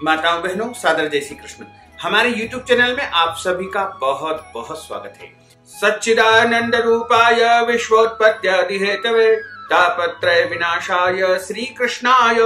माताओं बहनों, सादर जय श्री कृष्ण। हमारे YouTube चैनल में आप सभी का बहुत बहुत स्वागत है। सच्चिदानंद रूपाय विश्वोत्पत्त्यादि हेतवे तापत्रय विनाशाय श्री कृष्णाय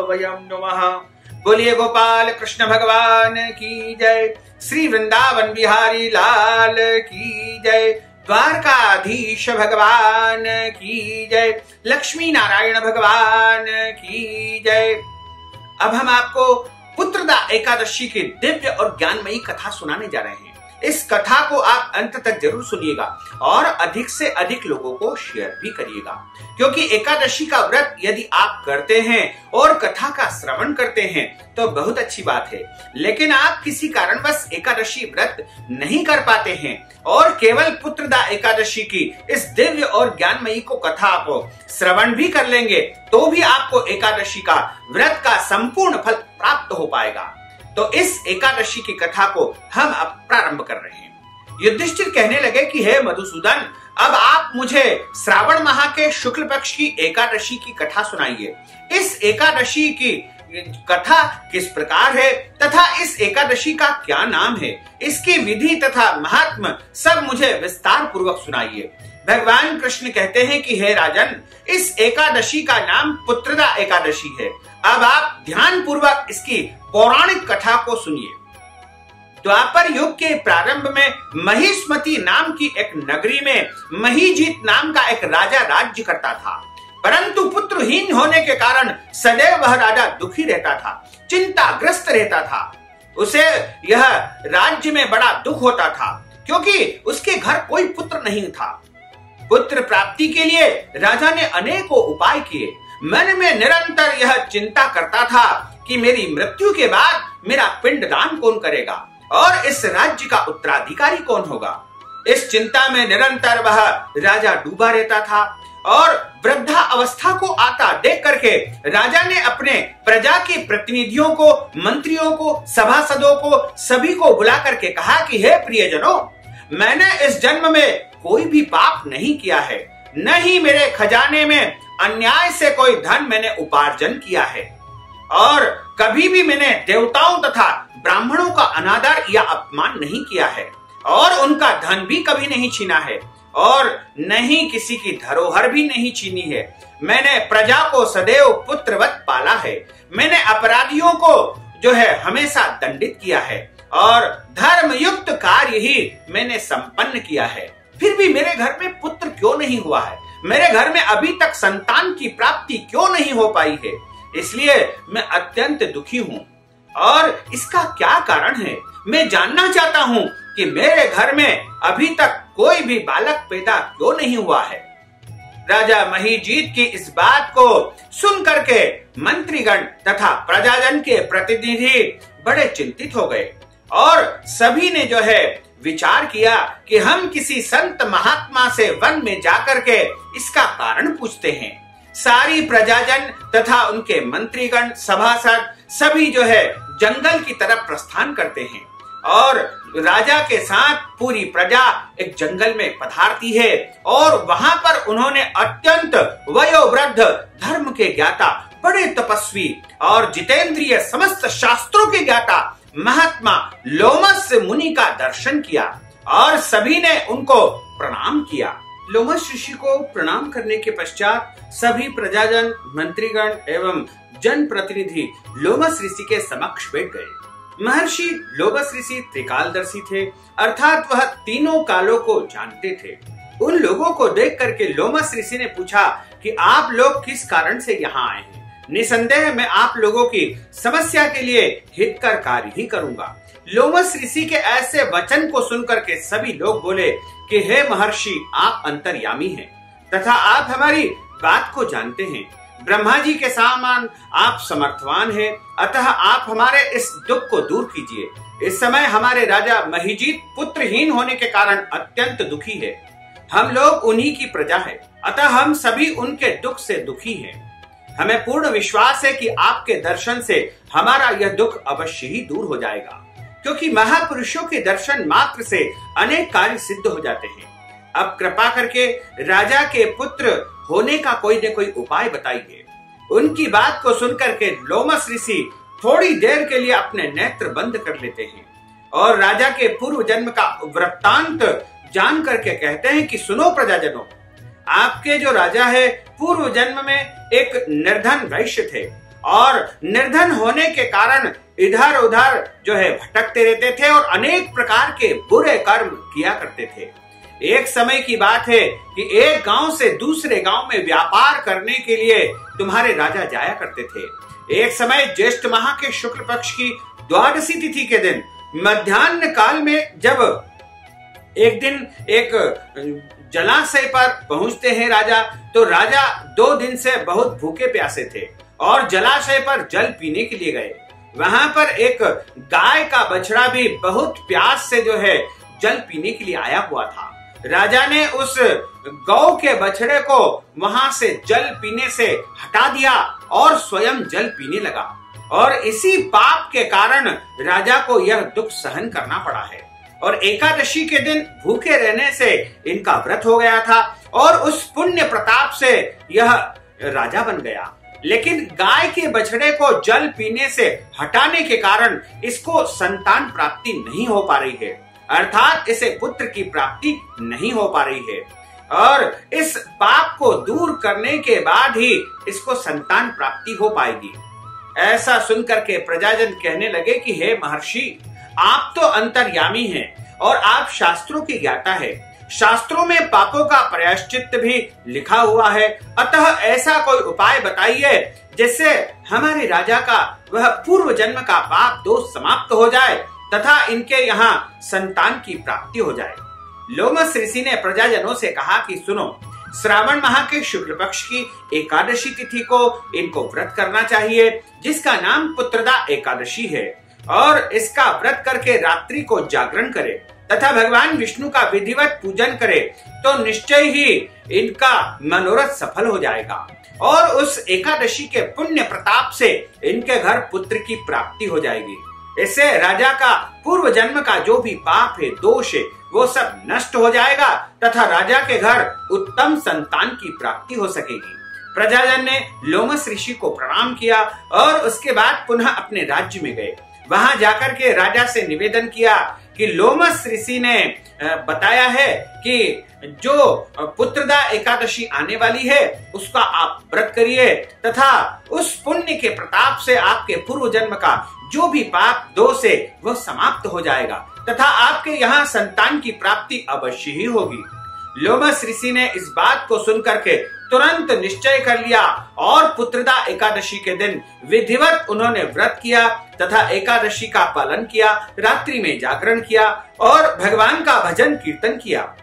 वयं नमः। बोलिए गोपाल कृष्ण भगवान की जय, श्री वृंदावन बिहारी लाल की जय, द्वारकाधीश भगवान की जय, लक्ष्मी नारायण भगवान की जय। अब हम आपको पुत्रदा एकादशी की दिव्य और ज्ञानमयी कथा सुनाने जा रहे हैं। इस कथा को आप अंत तक जरूर सुनिएगा और अधिक से अधिक लोगों को शेयर भी करिएगा, क्योंकि एकादशी का व्रत यदि आप करते हैं और कथा का श्रवण करते हैं तो बहुत अच्छी बात है। लेकिन आप किसी कारणवश एकादशी व्रत नहीं कर पाते हैं और केवल पुत्रदा एकादशी की इस दिव्य और ज्ञानमयी को कथा को श्रवण भी कर लेंगे तो भी आपको एकादशी का व्रत का संपूर्ण फल प्राप्त हो पाएगा। तो इस एकादशी की कथा को हम अब प्रारंभ कर रहे हैं। युधिष्ठिर कहने लगे कि हे मधुसूदन, अब आप मुझे श्रावण माह के शुक्ल पक्ष की एकादशी की कथा सुनाइए। इस एकादशी की कथा किस प्रकार है तथा इस एकादशी का क्या नाम है, इसकी विधि तथा महात्म सब मुझे विस्तार पूर्वक सुनाइए। भगवान कृष्ण कहते हैं कि हे राजन, इस एकादशी का नाम पुत्रदा एकादशी है। अब आप ध्यान पूर्वक इसकी पौराणिक कथा को सुनिए। द्वापर युग के प्रारंभ में महिष्मती नाम की एक नगरी में महीजीत नाम का एक राजा राज्य करता था, परंतु पुत्रहीन होने के कारण सदैव वह राजा दुखी रहता था, चिंताग्रस्त रहता था। उसे यह राज्य में बड़ा दुख होता था क्योंकि उसके घर कोई पुत्र नहीं था। पुत्र प्राप्ति के लिए राजा ने अनेकों उपाय किए। मन में निरंतर यह चिंता करता था कि मेरी मृत्यु के बाद मेरा पिंडदान कौन करेगा और इस राज्य का उत्तराधिकारी कौन होगा। इस चिंता में निरंतर वह राजा डूबा रहता था और वृद्धा अवस्था को आता देख करके राजा ने अपने प्रजा के प्रतिनिधियों को, मंत्रियों को, सभासदों को, सभी को बुला करके कहा कि हे प्रियजनों, मैंने इस जन्म में कोई भी पाप नहीं किया है, न ही मेरे खजाने में अन्याय से कोई धन मैंने उपार्जन किया है और कभी भी मैंने देवताओं तथा ब्राह्मणों का अनादर या अपमान नहीं किया है और उनका धन भी कभी नहीं छीना है और न ही किसी की धरोहर भी नहीं छीनी है। मैंने प्रजा को सदैव पुत्रवत पाला है। मैंने अपराधियों को जो है हमेशा दंडित किया है और धर्मयुक्त कार्य ही मैंने संपन्न किया है। फिर भी मेरे घर में पुत्र क्यों नहीं हुआ है? मेरे घर में अभी तक संतान की प्राप्ति क्यों नहीं हो पाई है? इसलिए मैं अत्यंत दुखी हूँ और इसका क्या कारण है? मैं जानना चाहता हूँ कि मेरे घर में अभी तक कोई भी बालक पैदा क्यों नहीं हुआ है। राजा महीजीत की इस बात को सुन करके मंत्रीगण तथा प्रजाजन के प्रतिनिधि बड़े चिंतित हो गए और सभी ने जो है विचार किया कि हम किसी संत महात्मा से वन में जाकर के इसका कारण पूछते हैं। सारी प्रजाजन तथा उनके मंत्रीगण, सभासद सभी जो है जंगल की तरफ प्रस्थान करते हैं और राजा के साथ पूरी प्रजा एक जंगल में पधारती है और वहां पर उन्होंने अत्यंत वयोवृद्ध, धर्म के ज्ञाता, बड़े तपस्वी और जितेंद्रिय, समस्त शास्त्रों के ज्ञाता महात्मा लोमस मुनि का दर्शन किया और सभी ने उनको प्रणाम किया। लोमस ऋषि को प्रणाम करने के पश्चात सभी प्रजाजन, मंत्रीगण एवं जन प्रतिनिधि लोमस ऋषि के समक्ष बैठ गए। महर्षि लोमस ऋषि त्रिकालदर्शी थे, अर्थात वह तीनों कालों को जानते थे। उन लोगों को देख करके लोमस ऋषि ने पूछा कि आप लोग किस कारण से यहाँ आए हैं? निसंदेह मैं आप लोगों की समस्या के लिए हितकर कार्य ही करूंगा। लोमस ऋषि के ऐसे वचन को सुनकर के सभी लोग बोले कि हे महर्षि, आप अंतर्यामी हैं तथा आप हमारी बात को जानते हैं। ब्रह्मा जी के समान आप समर्थवान हैं, अतः आप हमारे इस दुख को दूर कीजिए। इस समय हमारे राजा महीजीत पुत्रहीन होने के कारण अत्यंत दुखी है। हम लोग उन्हीं की प्रजा है, अतः हम सभी उनके दुख से दुखी हैं। हमें पूर्ण विश्वास है कि आपके दर्शन से हमारा यह दुख अवश्य ही दूर हो जाएगा, क्योंकि महापुरुषों के दर्शन मात्र से अनेक कार्य सिद्ध हो जाते हैं। अब कृपा करके राजा के पुत्र होने का कोई न कोई उपाय बताइए। उनकी बात को सुनकर के लोमस ऋषि थोड़ी देर के लिए अपने नेत्र बंद कर लेते हैं और राजा के पूर्व जन्म का वृत्तांत जान करके कहते हैं कि सुनो प्रजाजनों, आपके जो राजा है पूर्व जन्म में एक निर्धन वैश्य थे और निर्धन होने के कारण इधर उधर जो है भटकते रहते थे और अनेक प्रकार के बुरे कर्म किया करते थे। एक समय की बात है कि एक गांव से दूसरे गांव में व्यापार करने के लिए तुम्हारे राजा जाया करते थे। एक समय ज्येष्ठ माह के शुक्ल पक्ष की द्वादशी तिथि के दिन मध्याह्न काल में जब एक दिन एक जलाशय पर पहुंचते हैं राजा, तो राजा 2 दिन से बहुत भूखे प्यासे थे और जलाशय पर जल पीने के लिए गए। वहां पर एक गाय का बछड़ा भी बहुत प्यास से जो है जल पीने के लिए आया हुआ था। राजा ने उस गौ के बछड़े को वहां से जल पीने से हटा दिया और स्वयं जल पीने लगा और इसी पाप के कारण राजा को यह दुख सहन करना पड़ा है। और एकादशी के दिन भूखे रहने से इनका व्रत हो गया था और उस पुण्य प्रताप से यह राजा बन गया। लेकिन गाय के बछड़े को जल पीने से हटाने के कारण इसको संतान प्राप्ति नहीं हो पा रही है, अर्थात इसे पुत्र की प्राप्ति नहीं हो पा रही है और इस पाप को दूर करने के बाद ही इसको संतान प्राप्ति हो पाएगी। ऐसा सुनकर के प्रजाजन कहने लगे कि हे महर्षि, आप तो अंतर्यामी हैं और आप शास्त्रों की ज्ञाता है। शास्त्रों में पापों का प्रायश्चित भी लिखा हुआ है, अतः ऐसा कोई उपाय बताइए जिससे हमारे राजा का वह पूर्व जन्म का पाप दोष समाप्त हो जाए तथा इनके यहाँ संतान की प्राप्ति हो जाए। लोमस ऋषि ने प्रजाजनों से कहा कि सुनो, श्रावण माह के शुक्ल पक्ष की एकादशी तिथि को इनको व्रत करना चाहिए, जिसका नाम पुत्रदा एकादशी है, और इसका व्रत करके रात्रि को जागरण करे तथा भगवान विष्णु का विधिवत पूजन करे तो निश्चय ही इनका मनोरथ सफल हो जाएगा और उस एकादशी के पुण्य प्रताप से इनके घर पुत्र की प्राप्ति हो जाएगी। इससे राजा का पूर्व जन्म का जो भी पाप है, दोष है, वो सब नष्ट हो जाएगा तथा राजा के घर उत्तम संतान की प्राप्ति हो सकेगी। प्रजाजन ने लोमस ऋषि को प्रणाम किया और उसके बाद पुनः अपने राज्य में गए। वहां जाकर के राजा से निवेदन किया कि लोमस ऋषि ने बताया है कि जो पुत्रदा एकादशी आने वाली है उसका आप व्रत करिए तथा उस पुण्य के प्रताप से आपके पूर्व जन्म का जो भी पाप दोष है वह समाप्त हो जाएगा तथा आपके यहाँ संतान की प्राप्ति अवश्य ही होगी। लोमस ऋषि ने इस बात को सुनकर के तुरंत निश्चय कर लिया और पुत्रदा एकादशी के दिन विधिवत उन्होंने व्रत किया तथा एकादशी का पालन किया, रात्रि में जागरण किया और भगवान का भजन कीर्तन किया।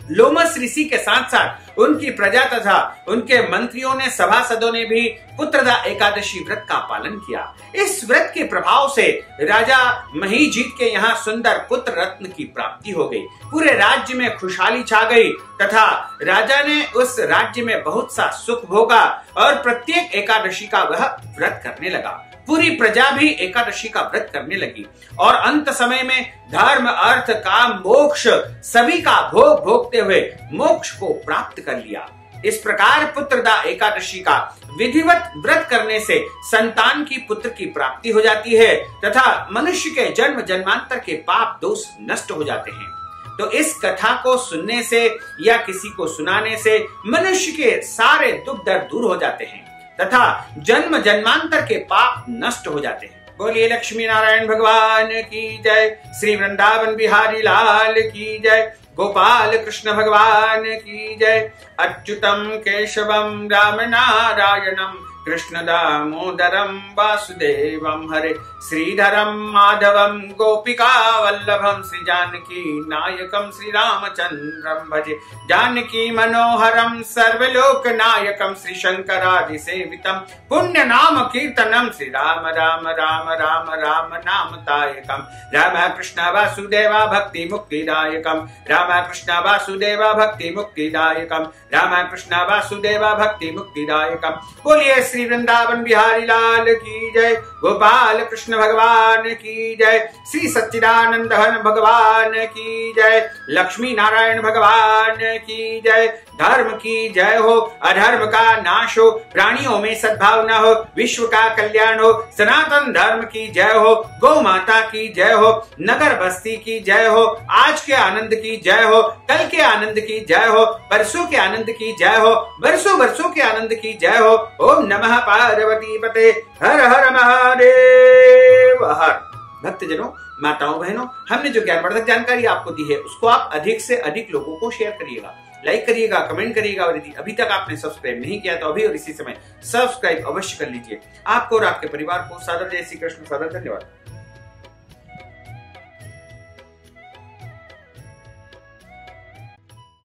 लोमस ऋषि के साथ साथ उनकी प्रजा तथा उनके मंत्रियों ने, सभासदों ने भी पुत्रदा एकादशी व्रत का पालन किया। इस व्रत के प्रभाव से राजा महीजीत के यहाँ सुंदर पुत्र रत्न की प्राप्ति हो गई। पूरे राज्य में खुशहाली छा गई तथा राजा ने उस राज्य में बहुत सा सुख भोगा और प्रत्येक एकादशी का वह व्रत करने लगा। पूरी प्रजा भी एकादशी का व्रत करने लगी और अंत समय में धर्म, अर्थ, काम, मोक्ष सभी का भोग भोगते हुए मोक्ष को प्राप्त कर लिया। इस प्रकार पुत्रदा एकादशी का विधिवत व्रत करने से संतान की पुत्र की प्राप्ति हो जाती है तथा मनुष्य के जन्म जन्मांतर के पाप दोष नष्ट हो जाते हैं। तो इस कथा को सुनने से या किसी को सुनाने से मनुष्य के सारे दुख दर्द दूर हो जाते हैं तथा जन्म जन्मांतर के पाप नष्ट हो जाते हैं। बोलिए लक्ष्मी नारायण भगवान की जय, श्री वृंदावन बिहारी लाल की जय, गोपाल कृष्ण भगवान की जय। अच्युतम केशवम राम नारायणम कृष्ण दामोदरम वासुदेवम हरे, श्रीधरम माधवम गोपिका वल्लभम, श्री जानकी नायकम श्री रामचंद्रम भजे, जानकी मनोहरम सर्वलोक नायकम, श्री शंकरादि सेवितम पुण्य नाम कीर्तनम, श्री राम राम राम राम राम नाम तायकम, राम कृष्ण वासुदेवा भक्ति मुक्तिदायकम, राम कृष्ण वासुदेवा भक्ति मुक्तिदायकम, राम कृष्ण वासुदेवा भक्ति मुक्तिदायकम। बोलिए श्री वृंदावन बिहारी लाल की जय, गोपाल कृष्ण भगवान की जय, श्री सच्चिदानंद घन भगवान की जय, लक्ष्मी नारायण भगवान की जय, धर्म की जय हो, अधर्म का नाश हो, प्राणियों में सद्भावना हो, विश्व का कल्याण हो, सनातन धर्म की जय हो, गौ माता की जय हो, नगर बस्ती की जय हो, आज के आनंद की जय हो, कल के आनंद की जय हो, परसों के आनंद की जय हो, वर्षों वर्षों के आनंद की जय हो। ओम नमः पार्वती पते, हर हर महादेव हर। भक्तजनों, माताओं बहनों, हमने जो ज्ञानवर्धक जानकारी आपको दी है उसको आप अधिक से अधिक लोगों को शेयर करिएगा, लाइक करिएगा, कमेंट करिएगा, और यदि अभी तक आपने सब्सक्राइब नहीं किया तो अभी और इसी समय सब्सक्राइब अवश्य कर लीजिए। आपको और आपके परिवार को सादर जय श्री कृष्ण, सादर धन्यवाद।